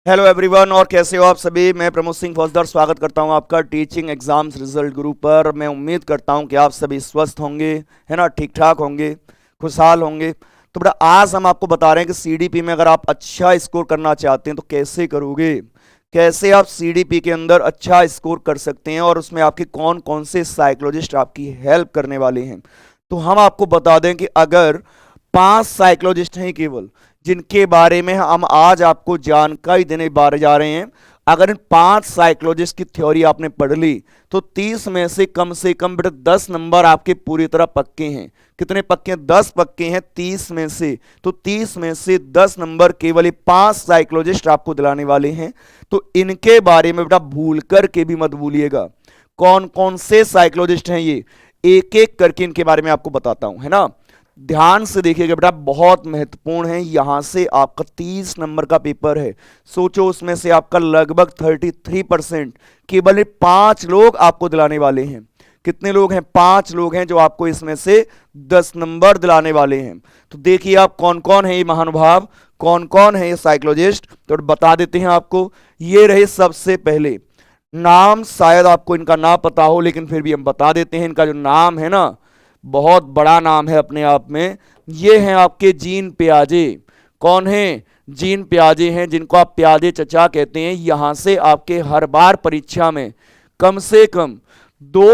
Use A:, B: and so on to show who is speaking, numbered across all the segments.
A: Hello everyone, और कैसे हो आप सभी। मैं प्रमोद सिंह फौजदार स्वागत करता हूं आपका टीचिंग एग्जाम्स रिजल्ट गुरु पर। मैं उम्मीद करता हूं कि आप सभी स्वस्थ होंगे, है ना, ठीक ठाक होंगे, खुशहाल होंगे। तो बेटा, आज हम आपको बता रहे हैं कि सीडीपी में अगर आप अच्छा स्कोर करना चाहते हैं तो कैसे करोगे, कैसे आप सीडीपी के अंदर अच्छा स्कोर कर सकते हैं और उसमें आपके कौन कौन से साइकोलॉजिस्ट आपकी हेल्प करने वाले हैं। तो हम आपको बता दें कि अगर 5 साइकोलॉजिस्ट हैं केवल, जिनके बारे में हम आज आपको जानकारी देने बारे जा रहे हैं। अगर इन 5 साइकोलॉजिस्ट की थ्योरी आपने पढ़ ली तो 30 में से कम बेटा 10 नंबर आपके पूरी तरह पक्के हैं। कितने पक्के हैं? 10 पक्के हैं 30 में से। तो 30 में से 10 नंबर केवल ये 5 साइकोलॉजिस्ट आपको दिलाने वाले हैं। तो इनके बारे में बेटा भूल कर के भी मत भूलिएगा। कौन कौन से साइकोलॉजिस्ट हैं ये, एक एक करके इनके बारे में आपको बताता हूं, है ना। ध्यान से देखिएगा बेटा, बहुत महत्वपूर्ण है। यहां से आपका 30 नंबर का पेपर है। सोचो, उसमें से आपका लगभग 33% केवल 5 लोग आपको दिलाने वाले हैं। कितने लोग हैं? 5 लोग हैं जो आपको इसमें से 10 नंबर दिलाने वाले हैं। तो देखिए आप कौन कौन है ये महानुभाव, कौन कौन है ये साइकोलॉजिस्ट, तो बता देते हैं आपको। ये रहे सबसे पहले। नाम शायद आपको इनका ना पता हो, लेकिन फिर भी हम बता देते हैं। इनका जो नाम है ना, बहुत बड़ा नाम है अपने आप में। ये हैं आपके जीन पियाजे। कौन है? जीन पियाजे हैं, जिनको आप प्याजे चचा कहते हैं। यहां से आपके हर बार परीक्षा में कम से कम 2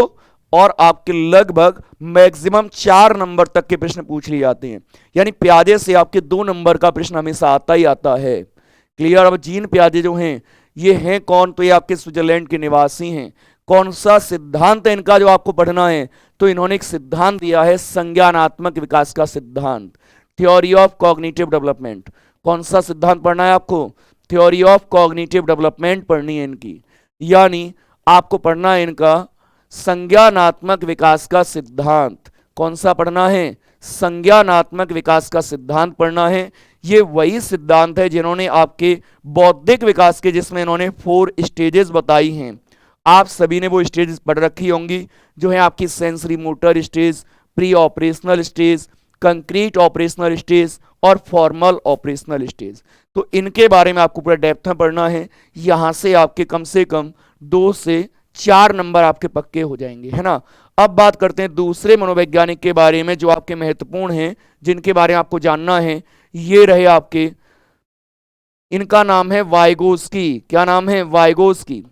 A: और आपके लगभग मैक्सिमम 4 नंबर तक के प्रश्न पूछ लिए जाते हैं। यानी प्याजे से आपके 2 नंबर का प्रश्न हमेशा आता ही आता है। क्लियर? अब जीन पियाजे जो हैं, ये हैं कौन? तो ये आपके स्विट्जरलैंड के निवासी हैं। कौन सा सिद्धांत है इनका जो आपको पढ़ना है? तो इन्होंने एक सिद्धांत दिया है, संज्ञानात्मक विकास का सिद्धांत, थ्योरी ऑफ कॉग्निटिव डेवलपमेंट। कौन सा सिद्धांत पढ़ना है आपको? थ्योरी ऑफ कॉग्निटिव डेवलपमेंट पढ़नी है इनकी। यानी आपको पढ़ना है इनका संज्ञानात्मक विकास का सिद्धांत। कौन सा पढ़ना है? संज्ञानात्मक विकास का सिद्धांत पढ़ना है। ये वही सिद्धांत है जिन्होंने आपके बौद्धिक विकास के, जिसमें इन्होंने 4 स्टेजेस बताई हैं। आप सभी ने वो स्टेज पढ़ रखी होंगी, जो है आपकी sensory motor stage, pre operational stage, concrete operational stage और फॉर्मल ऑपरेशनल स्टेज। तो इनके बारे में आपको पूरा डेप्थ में पढ़ना है। यहां से कम 2 से 4 नंबर आपके पक्के हो जाएंगे, है ना। अब बात करते हैं दूसरे मनोवैज्ञानिक के बारे में, जो आपके महत्वपूर्ण हैं, जिनके बारे में आपको जानना है। ये रहे आपके, इनका नाम है वाइगोस्की। क्या नाम है? वाइगोस्की।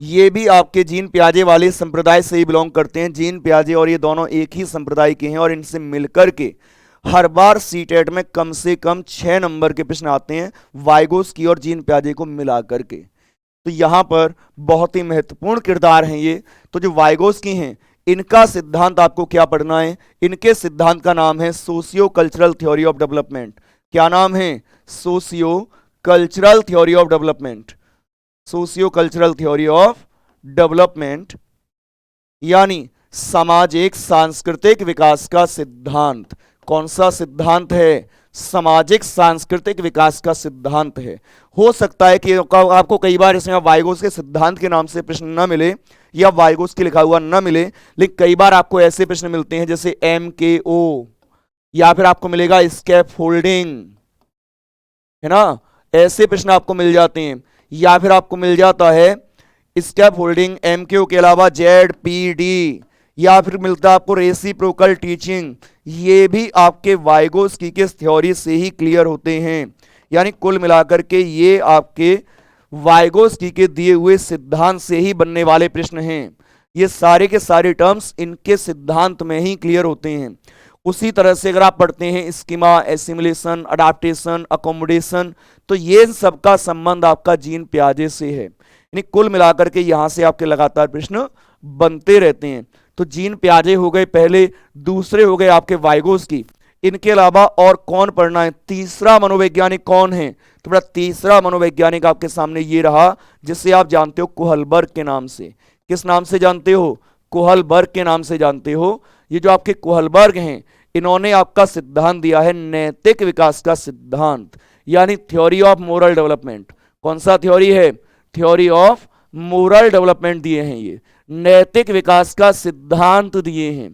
A: ये भी आपके जीन पियाजे वाले संप्रदाय से ही बिलोंग करते हैं। जीन पियाजे और ये दोनों एक ही संप्रदाय के हैं, और इनसे मिलकर के हर बार सीटेट में कम से कम 6 नंबर के प्रश्न आते हैं, वाइगोस्की और जीन पियाजे को मिला करके। तो यहां पर बहुत ही महत्वपूर्ण किरदार हैं ये। तो जो वाइगोस्की हैं, इनका सिद्धांत आपको क्या पढ़ना है? इनके सिद्धांत का नाम है socio cultural theory of development. क्या नाम है? Socio cultural theory of development. Socio cultural theory of development, यानी सामाजिक सांस्कृतिक विकास का सिद्धांत। कौन सा सिद्धांत है? सामाजिक सांस्कृतिक विकास का सिद्धांत है। हो सकता है कि आपको कई बार इसमें वाइगोस के सिद्धांत के नाम से प्रश्न न मिले, या वाइगोस के लिखा हुआ न मिले, लेकिन कई बार आपको ऐसे प्रश्न मिलते हैं जैसे MKO, या फिर आपको मिलेगा स्कैप फोल्डिंग, है ना। ऐसे प्रश्न आपको मिल जाते हैं। या फिर आपको मिल जाता है स्टेप होल्डिंग MQ के अलावा ZPD, या फिर मिलता है आपको रेसिप्रोकल टीचिंग। ये भी आपके वाइगोस्की के थ्योरी से ही क्लियर होते हैं। यानी कुल मिलाकर के ये आपके वाइगोस्की के दिए हुए सिद्धांत से ही बनने वाले प्रश्न हैं। ये सारे के सारे टर्म्स इनके सिद्धांत में ही क्लियर होते हैं। उसी तरह से अगर आप पढ़ते हैं स्कीमा, एसिमुलेशन, अडाप्टेशन, अकोमोडेशन, तो ये सबका संबंध आपका जीन पियाजे से है। यानी कुल मिलाकर के यहां से आपके लगातार प्रश्न बनते रहते हैं। तो जीन पियाजे हो गए पहले, दूसरे हो गए आपके वाइगोस्की। इनके अलावा और कौन पढ़ना है? तीसरा मनोवैज्ञानिक कौन है? तो बड़ा तीसरा मनोवैज्ञानिक आपके सामने ये रहा, जिसे आप जानते हो कोहलबर्ग के नाम से। किस नाम से जानते हो? कोहलबर्ग के नाम से जानते हो। ये जो आपके कोहलबर्ग हैं, इन्होंने आपका सिद्धांत दिया है नैतिक विकास का सिद्धांत, यानी थ्योरी ऑफ मोरल डेवलपमेंट। कौन सा थ्योरी है? थ्योरी ऑफ मोरल डेवलपमेंट दिए हैं ये, नैतिक विकास का सिद्धांत दिए हैं।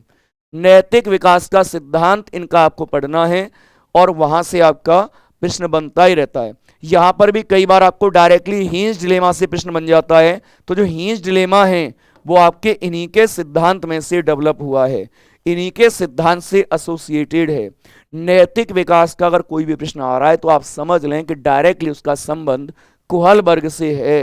A: नैतिक विकास का सिद्धांत इनका आपको पढ़ना है, और वहां से आपका प्रश्न बनता ही रहता है। यहां पर भी कई बार आपको डायरेक्टली हींज डिलेमा से प्रश्न बन जाता है। तो जो हींज डिलेमा है वो आपके इन्हीं के सिद्धांत में से डेवलप हुआ है, इन्हीं के सिद्धांत से एसोसिएटेड है। नैतिक विकास का अगर कोई भी प्रश्न आ रहा है तो आप समझ लें कि डायरेक्टली उसका संबंध कुहलबर्ग से है।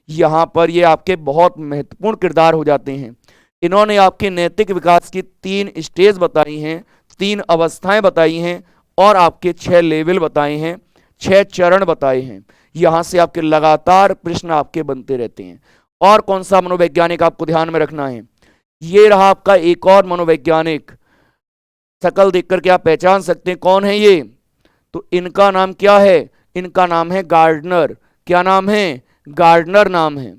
A: यहां पर ये आपके बहुत महत्वपूर्ण किरदार हो जाते हैं। इन्होंने आपके नैतिक विकास की 3 स्टेज बताई हैं, 3 अवस्थाएं बताई हैं और आपके 6 लेवल बताए हैं, 6 चरण बताए हैं। यहां से आपके लगातार प्रश्न आपके बनते रहते हैं। और कौन सा मनोवैज्ञानिक आपको ध्यान में रखना है, ये रहा आपका एक और मनोवैज्ञानिक। शकल देख करके आप पहचान सकते हैं कौन है ये। तो इनका नाम क्या है, इनका नाम है गार्डनर। क्या नाम है, गार्डनर नाम है।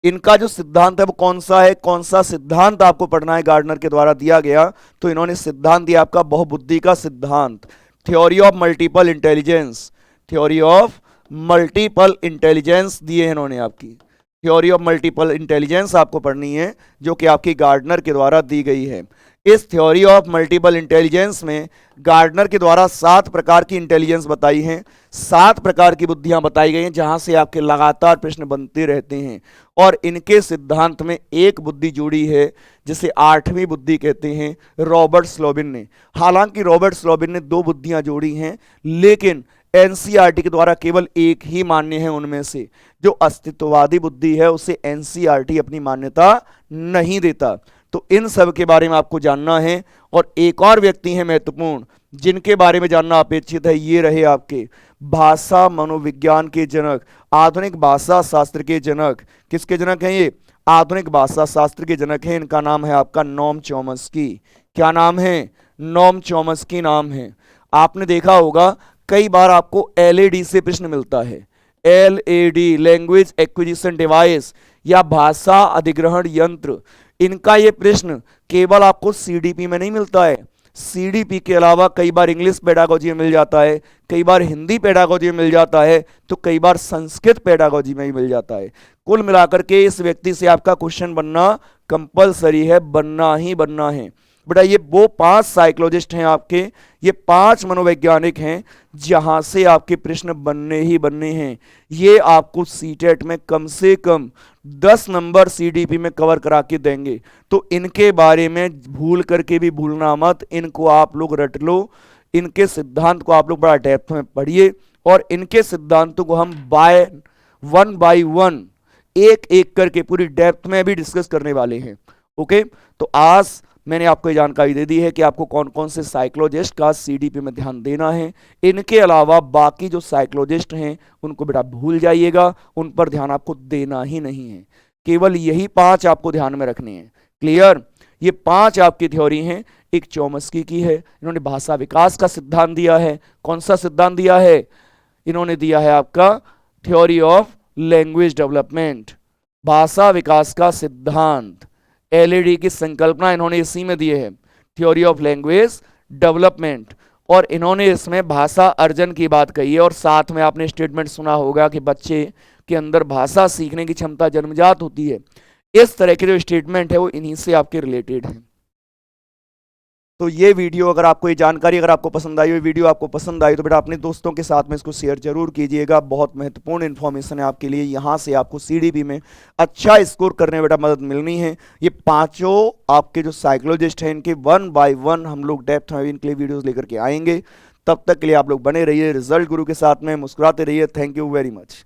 A: इनका जो सिद्धांत है वो कौन सा है, कौन सा सिद्धांत आपको पढ़ना है गार्डनर के द्वारा दिया गया। तो इन्होंने सिद्धांत दिया आपका बहुबुद्धि का सिद्धांत, theory of multiple intelligence. Theory of multiple intelligence दिए इन्होंने आपकी, थ्योरी ऑफ मल्टीपल इंटेलिजेंस आपको पढ़नी है जो कि आपकी गार्डनर के द्वारा दी गई है। इस थ्योरी ऑफ मल्टीपल इंटेलिजेंस में गार्डनर के द्वारा 7 प्रकार की इंटेलिजेंस बताई हैं, 7 प्रकार की बुद्धियां बताई गई हैं जहां से आपके लगातार प्रश्न बनते रहते हैं। और इनके सिद्धांत में एक बुद्धि जोड़ी है जिसे 8वीं बुद्धि कहते हैं, रॉबर्ट स्लोबिन ने। हालांकि रॉबर्ट स्लोबिन ने 2 बुद्धियां जोड़ी हैं, लेकिन एनसीईआरटी के द्वारा केवल एक ही मान्य है उनमें से। जो अस्तित्ववादी बुद्धि है उसे एनसीईआरटी अपनी मान्यता नहीं देता। तो इन सब के बारे में आपको जानना है। और एक और व्यक्ति है महत्वपूर्ण जिनके बारे में जानना अपेक्षित है, ये रहे आपके भाषा मनोविज्ञान के जनक, आधुनिक भाषा शास्त्र के जनक। किसके जनक हैं ये, आधुनिक भाषा शास्त्र के जनक हैं। इनका नाम है आपका नोम चॉम्स्की। क्या नाम है, नोम चॉम्स्की नाम है। आपने देखा होगा कई बार आपको एलएडी से प्रश्न मिलता है, एलएडी लैंग्वेज एक्विजिशन डिवाइस या भाषा अधिग्रहण यंत्र। इनका ये प्रश्न केवल आपको सीडीपी में नहीं मिलता है, सीडीपी के अलावा कई बार इंग्लिश पेडागोजी में मिल जाता है, कई बार हिंदी पेडागोजी में मिल जाता है, तो कई बार संस्कृत पेडागोजी में भी मिल जाता है। कुल मिलाकर के इस व्यक्ति से आपका क्वेश्चन बनना कंपलसरी है, बनना ही बनना है। बेटा ये वो 5 साइकोलॉजिस्ट हैं आपके, ये 5 मनोवैज्ञानिक हैं जहां से आपके प्रश्न बनने ही बनने हैं। ये आपको सीटेट में कम से कम 10 नंबर सीडीपी में कवर करा के देंगे। तो इनके बारे में भूल करके भी भूलना मत, इनको आप लोग रट लो, इनके सिद्धांत को आप लोग बड़ा डेप्थ में पढ़िए और इनके सिद्धांतों को हम वन बाय वन एक एक करके पूरी डेप्थ में भी डिस्कस करने वाले हैं। ओके, तो आज मैंने आपको ये जानकारी दे दी है कि आपको कौन कौन से साइकोलॉजिस्ट का सीडीपी में ध्यान देना है। इनके अलावा बाकी जो साइकोलॉजिस्ट हैं उनको बेटा भूल जाइएगा, उन पर ध्यान आपको देना ही नहीं है। केवल यही 5 आपको ध्यान में रखने हैं। क्लियर, ये 5 आपकी थ्योरी हैं। एक चॉम्स्की की है, इन्होंने भाषा विकास का सिद्धांत दिया है। कौन सा सिद्धांत दिया है, इन्होंने दिया है आपका थ्योरी ऑफ लैंग्वेज डेवलपमेंट, भाषा विकास का सिद्धांत। एलईडी की संकल्पना इन्होंने इसी में दिए है, थ्योरी ऑफ लैंग्वेज डेवलपमेंट। और इन्होंने इसमें भाषा अर्जन की बात कही है। और साथ में आपने स्टेटमेंट सुना होगा कि बच्चे के अंदर भाषा सीखने की क्षमता जन्मजात होती है। इस तरह के जो स्टेटमेंट है वो इन्हीं से आपके रिलेटेड है। तो ये वीडियो अगर आपको, ये जानकारी अगर आपको पसंद आई, ये वीडियो आपको पसंद आई तो बेटा अपने दोस्तों के साथ में इसको शेयर जरूर कीजिएगा। बहुत महत्वपूर्ण इन्फॉर्मेशन है आपके लिए, यहाँ से आपको सीडीपी में अच्छा स्कोर करने में बेटा मदद मिलनी है। ये 5 आपके जो साइकोलॉजिस्ट हैं इनके 1 बाय 1 हम लोग डेप्थ में इनके लिए वीडियोज़ लेकर के आएंगे। तब तक के लिए आप लोग बने रहिए रिजल्ट गुरु के साथ में, मुस्कुराते रहिए। Thank you very much.